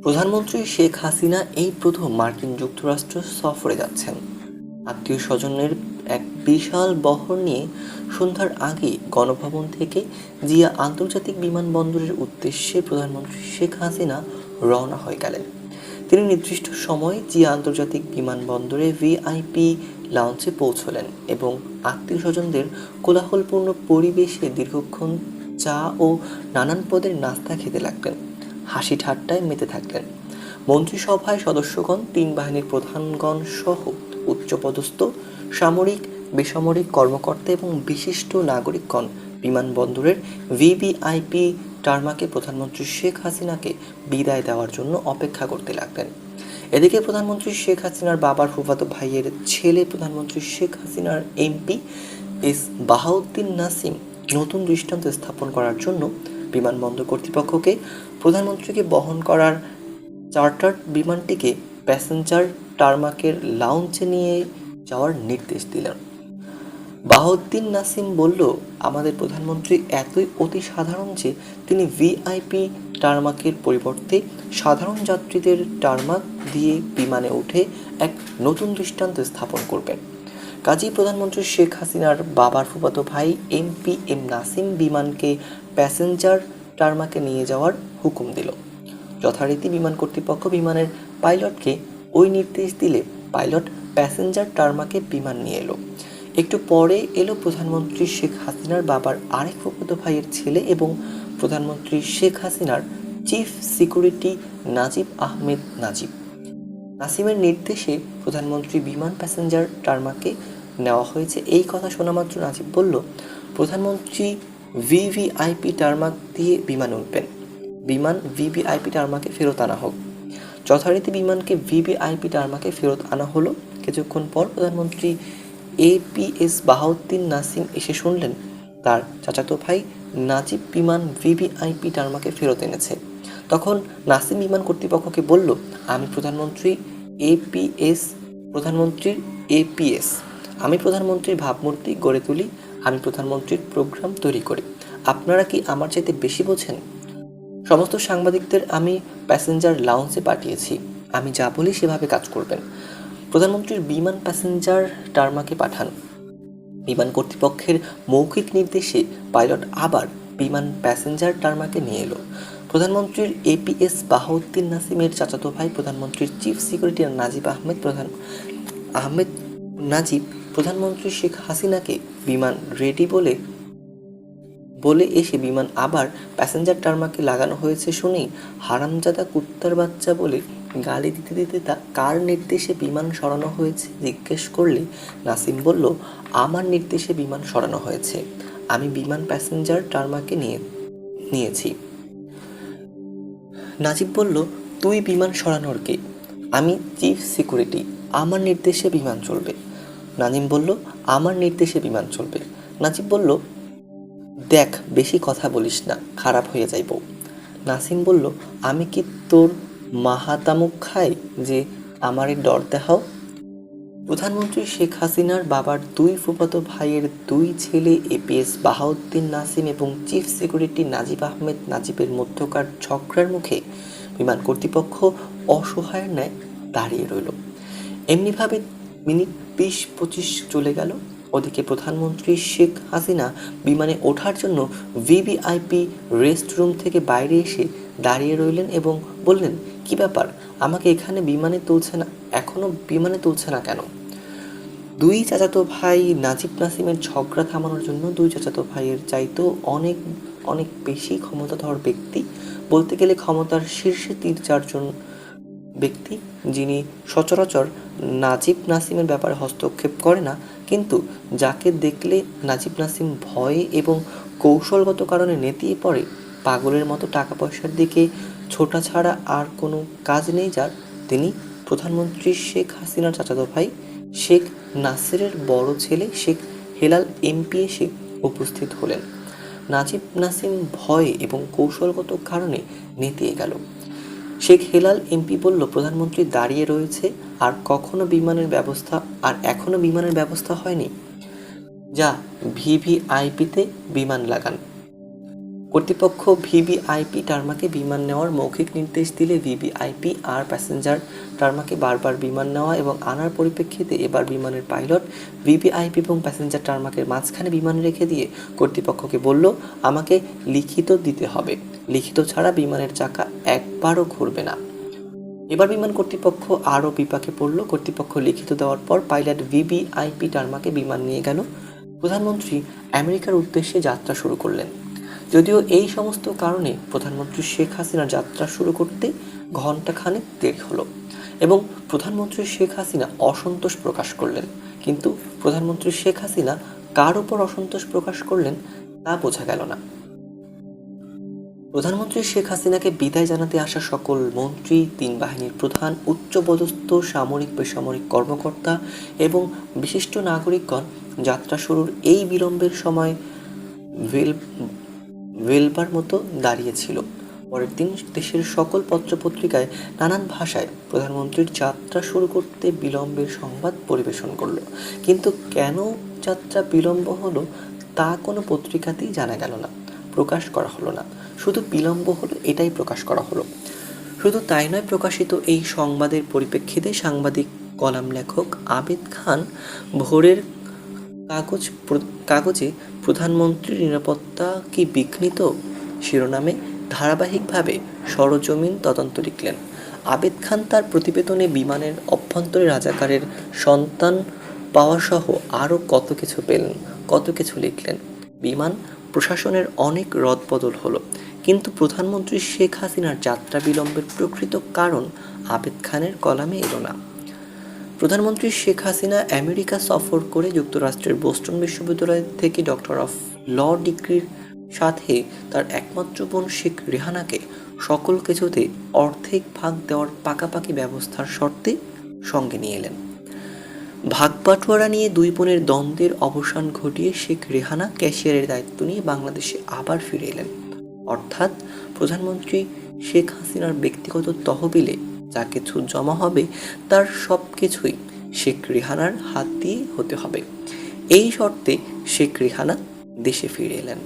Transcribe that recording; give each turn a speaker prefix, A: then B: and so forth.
A: প্রধানমন্ত্রী শেখ হাসিনা এই প্রথম মার্কিন যুক্তরাষ্ট্র সফরে যাচ্ছেন। আত্মীয় স্বজনের এক বিশাল বহর নিয়ে সন্ধ্যার আগে গণভবন থেকে জিয়া আন্তর্জাতিক বিমানবন্দরের উদ্দেশ্যে প্রধানমন্ত্রী শেখ হাসিনা রওনা হয়ে গেলেন। তিনি নির্দিষ্ট সময়ে জিয়া আন্তর্জাতিক বিমানবন্দরে ভিআইপি লাউঞ্জে পৌঁছলেন এবং আত্মীয় স্বজনদের কোলাহলপূর্ণ পরিবেশে দীর্ঘক্ষণ চা ও নানান পদের নাস্তা খেতে লাগলেন। হাসি ঠাট্টায় মেতে থাকলেন। মন্ত্রিসভায় সদস্যগণ, তিন বাহিনীর প্রধানগণ সহ উচ্চপদস্থ সামরিক, বেসামরিক কর্মকর্তা এবং বিশিষ্ট নাগরিকগণ বিমানবন্দরের ভিভিআইপি টারমাকে প্রধানমন্ত্রী শেখ হাসিনাকে বিদায় দেওয়ার জন্য অপেক্ষা করতে লাগলেন। এদিকে প্রধানমন্ত্রী শেখ হাসিনার বাবার ফুফাতো ভাইয়ের ছেলে প্রধানমন্ত্রী শেখ হাসিনার এমপি এস বাহাউদ্দিন নাসিম নতুন দৃষ্টান্ত স্থাপন করার জন্য বিমানবন্দর কর্তৃপক্ষকে প্রধানমন্ত্রীকে বহন করার চার্টার্ড বিমানটিকে প্যাসেঞ্জার টারমাকের লাউঞ্জে নিয়ে যাওয়ার নির্দেশ দিলেন। বাহাউদ্দিন নাসিম বলল, আমাদের প্রধানমন্ত্রী এতই অতি সাধারণ যে তিনি ভিআইপি টারমাকের পরিবর্তে সাধারণ যাত্রীদের টারমাক দিয়ে বিমানে উঠে এক নতুন দৃষ্টান্ত স্থাপন করবেন। কাজেই প্রধানমন্ত্রী শেখ হাসিনার বাবার ফুফাতো ভাই এমপি এম নাসিম বিমানকে প্যাসেঞ্জার টারমাকে নিয়ে যাওয়ার হুকুম দিল। যথারীতি বিমান কর্তৃপক্ষ বিমানের পাইলটকে ওই নির্দেশ দিলে পাইলট প্যাসেঞ্জার টারমাকে বিমান নিয়ে এলো। একটু পরে এলো প্রধানমন্ত্রী শেখ হাসিনার বাবার আরেক ফুফাতো ভাইয়ের ছেলে এবং প্রধানমন্ত্রী শেখ হাসিনার চিফ সিকিউরিটি নাজিব আহমেদ নাজিব। নাসিমের নির্দেশে প্রধানমন্ত্রী বিমান প্যাসেঞ্জার টারমাকে নেওয়া হয়েছে এই কথা শোনামাত্র নাজিব বলল, প্রধানমন্ত্রী ভিভিআইপি টারমাক দিয়ে বিমানে উঠবেন, বিমান ভিভিআইপি টারমাকে ফেরত আনা হোক। যথারীতি বিমানকে ভিভিআইপি টারমাকে ফেরত আনা হলো। কিছুক্ষণ পর প্রধানমন্ত্রী এপিএস বাহাউদ্দিন নাসিম এসে শুনলেন তার চাচাতো ভাই নাজিব বিমান ভিভিআইপি টারমাকে ফেরত এনেছে। তখন নাসিম বিমান কর্তৃপক্ষকে বলল, আমি প্রধানমন্ত্রীর ভাবমূর্তি গড়ে তুলি, আমি প্রধানমন্ত্রীর প্রোগ্রাম তৈরি করি। আপনারা কি আমার চাইতে বেশি বোঝেন? সমস্ত সাংবাদিকদের আমি প্যাসেঞ্জার লাউঞ্জে পাঠিয়েছি, আমি যা বলি সেভাবে কাজ করবেন। প্রধানমন্ত্রীর বিমান প্যাসেঞ্জার টারমাকে পাঠান। বিমান কর্তৃপক্ষের মৌখিক নির্দেশে পাইলট আবার বিমান প্যাসেঞ্জার টারমাকে নিয়ে এলো। প্রধানমন্ত্রীর এপিএস বাহাউদ্দিন নাসিমের চাচাতো ভাই প্রধানমন্ত্রীর চিফ সিকিউরিটি নাজিব প্রধানমন্ত্রী শেখ হাসিনাকে বিমান রেডি বলে এসে বিমান আবার প্যাসেঞ্জার টারমাকে লাগানো হয়েছে শুনেই হারামজাদা কুত্তার বাচ্চা বলে গালি দিতে দিতে কার নির্দেশে বিমান সরানো হয়েছে জিজ্ঞেস করলে নাসিম বলল, আমার নির্দেশে বিমান সরানো হয়েছে, আমি বিমান প্যাসেঞ্জার টারমাকে নিয়েছি। নাজিব বলল, তুই বিমান সরানোর কে? আমি চিফ সিকিউরিটি, আমার নির্দেশে বিমান চলবে। নাজিম বলল, আমার নির্দেশে বিমান চলবে। নাজিব বলল, দেখ বেশি কথা বলিস না, খারাপ হয়ে যাইব। নাসিম বলল, আমি কি তোর মাহাতামুখ খাই যে আমারে ডর দেখাও? প্রধানমন্ত্রী শেখ হাসিনার বাবার দুই ফুফাতো ভাইয়ের দুই ছেলে এপিএস বাহাউদ্দিন নাসিম এবং চিফ সিকিউরিটি নাজিব আহমেদ নাজিবের মধ্যকার ঝগড়ার মুখে বিমান কর্তৃপক্ষ অসহায়ের ন্যায় দাঁড়িয়ে রইল। এমনিভাবে মিনিট 20-25 চলে গেল। ওদিকে প্রধানমন্ত্রী শেখ হাসিনা বিমানে ওঠার জন্য ভিভিআইপি রেস্ট রুম থেকে বাইরে এসে দাঁড়িয়ে রইলেন এবং বললেন, কি ব্যাপার, আমাকে এখানে এখনো বিমানে তুলছে না কেন? দুই চাচাতো ভাই নাজিব নাসিমের ঝগড়া থামানোর জন্য দুই চাচাতো ভাইয়ের চাইতেও অনেক অনেক বেশি ক্ষমতাধর ব্যক্তি, বলতে গেলে ক্ষমতার শীর্ষে 3-4 জন ব্যক্তি, যিনি সচরাচর নাজিব নাসিমের ব্যাপারে হস্তক্ষেপ করে না, কিন্তু যাকে দেখলে নাজিব নাসিম ভয়ে এবং কৌশলগত কারণে নেতিয়ে পড়ে, পাগলের মতো টাকা পয়সার দিকে ছোটা ছাড়া আর কোনো কাজ নেই যার, তিনি প্রধানমন্ত্রী শেখ হাসিনার চাচাতো ভাই শেখ নাসিরের বড় ছেলে শেখ হেলাল এমপি এসে উপস্থিত হলেন। নাজিব নাসিম ভয়ে এবং কৌশলগত কারণে নেতিয়ে গেল। শেখ হেলাল এমপি বলল, প্রধানমন্ত্রী দাঁড়িয়ে রয়েছে আর এখনো বিমানের ব্যবস্থা হয়নি, যা ভিভিআইপিতে বিমান লাগান। কর্তৃপক্ষ ভিভিআইপি টার্মাকে বিমান নেওয়ার মৌখিক নির্দেশ দিলে ভিভিআইপি আর প্যাসেঞ্জার টার্মাকে বারবার বিমান নেওয়া এবং আনার পরিপ্রেক্ষিতে এবার বিমানের পাইলট ভিভিআইপি এবং প্যাসেঞ্জার টার্মাকে মাঝখানে বিমান রেখে দিয়ে কর্তৃপক্ষকে বলল, আমাকে লিখিত দিতে হবে, লিখিত ছাড়া বিমানের চাকা একবারও ঘুরবে না। এবার বিমান কর্তৃপক্ষ আরও বিপাকে পড়ল। কর্তৃপক্ষ লিখিত দেওয়ার পর পাইলট ভিভিআইপি টার্মাকে বিমান নিয়ে গেল। প্রধানমন্ত্রী আমেরিকার উদ্দেশ্যে যাত্রা শুরু করলেন। যদিও এই সমস্ত কারণে প্রধানমন্ত্রী শেখ হাসিনা যাত্রা শুরু করতে ঘণ্টাখানেক দেরি হলো এবং প্রধানমন্ত্রী শেখ হাসিনা অসন্তোষ প্রকাশ করলেন। কিন্তু প্রধানমন্ত্রী শেখ হাসিনা কার উপর অসন্তোষ প্রকাশ করলেন তা বোঝা গেল না। প্রধানমন্ত্রী শেখ হাসিনাকে বিদায় জানাতে আসা সকল মন্ত্রী, তিন বাহিনীর প্রধান, উচ্চপদস্থ সামরিক বেসামরিক কর্মকর্তা এবং বিশিষ্ট নাগরিকগণ যাত্রা শুরুর এই বিলম্বের সময় ওয়েলবার মতো দাঁড়িয়েছিল। পরের দিন দেশের সকল পত্রপত্রিকায় নানান ভাষায় প্রধানমন্ত্রীর যাত্রা শুরু করতে বিলম্বের সংবাদ পরিবেশন করলো। কিন্তু কেন যাত্রা বিলম্ব হলো তা কোনো পত্রিকাতেই জানা গেল না, প্রকাশ করা হলো না। শুধু বিলম্ব হলো এটাই প্রকাশ করা হলো। শুধু তাই নয়, প্রকাশিত এই সংবাদের পরিপ্রেক্ষিতে সাংবাদিক কলাম লেখক আবেদ খান ভোরের কাগজে প্রধানমন্ত্রীর নিরাপত্তা কি বিঘ্নিত শিরোনামে ধারাবাহিকভাবে সরজমিন তদন্ত লিখলেন। আবেদ খান তার প্রতিবেদনে বিমানের অভ্যন্তরে রাজাকারের সন্তান পাওয়াসহ আরও কত কিছু লিখলেন। বিমান প্রশাসনের অনেক রদবদল হলো, কিন্তু প্রধানমন্ত্রী শেখ হাসিনার যাত্রা বিলম্বের প্রকৃত কারণ আবেদ খানের কলামে এলো না। প্রধানমন্ত্রী শেখ হাসিনা আমেরিকা সফর করে যুক্তরাষ্ট্রের বোস্টন বিশ্ববিদ্যালয় থেকে ডক্টর অফ ল ডিগ্রির সাথে তার একমাত্র বোন শেখ রেহানাকে সকল কিছুতে অর্ধেক ভাগ দেওয়ার পাকাপাকি ব্যবস্থার শর্তে সঙ্গে নিয়ে এলেন। ভাগ বাটোয়ারা নিয়ে দুই বোনের দ্বন্দ্বের অবসান ঘটিয়ে শেখ রেহানা ক্যাশিয়ারের দায়িত্ব নিয়ে বাংলাদেশে আবার ফিরে এলেন। অর্থাৎ প্রধানমন্ত্রী শেখ হাসিনার ব্যক্তিগত তহবিলে যা কিছু জমা হবে তার সব কিছুই শেখ রেহানার হাত দিয়ে হতে হবে। এই শর্তে শেখ রেহানা দেশে ফিরে এলেন।